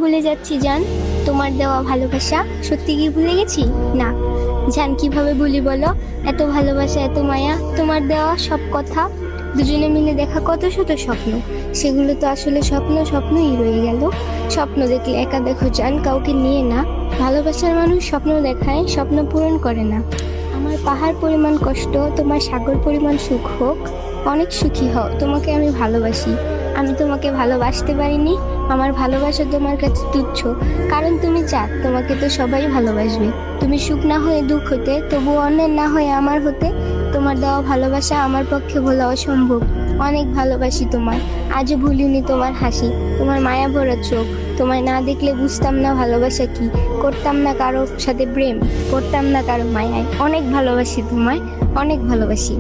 ভুলে যাচ্ছি জান, তোমার দেওয়া ভালোবাসা। সত্যি কি ভুলে গেছি? না জান, কিভাবে ভুলি বলো? এত ভালোবাসা, এত মায়া, তোমার দেওয়া সব কথা, দুজনে মিলে দেখা কত শত স্বপ্ন, সেগুলো তো আসলে স্বপ্নই রয়ে গেল। স্বপ্ন দেখলে একা দেখো জান, কাউকে নিয়ে না। ভালোবাসার মানুষ স্বপ্ন দেখায়, স্বপ্ন পূরণ করে না। আমার পাহাড় পরিমাণ কষ্ট, তোমার সাগর পরিমাণ সুখ হোক। অনেক সুখী হও, তোমাকে আমি ভালোবাসি। আমি তোমাকে ভালোবাসতে পারিনি, আমার ভালোবাসা তোমার কাছে তুচ্ছ। কারণ তুমি চাঁদ, তোমাকে তো সবাই ভালোবাসবে। তুমি সুখ না হয়ে দুঃখ হতে, তবু অন্যের না হয়ে আমার হতে। তোমার দেওয়া ভালোবাসা আমার পক্ষে ভোলা অসম্ভব। অনেক ভালোবাসি তোমায়, আজও ভুলিনি তোমার হাসি, তোমার মায়া ভরা চোখ। তোমায় না দেখলে বুঝতাম না ভালোবাসা কি, করতাম না কারো সাথে প্রেম, করতাম না কারো মায়ায়। অনেক ভালোবাসি তোমায়, অনেক ভালোবাসি।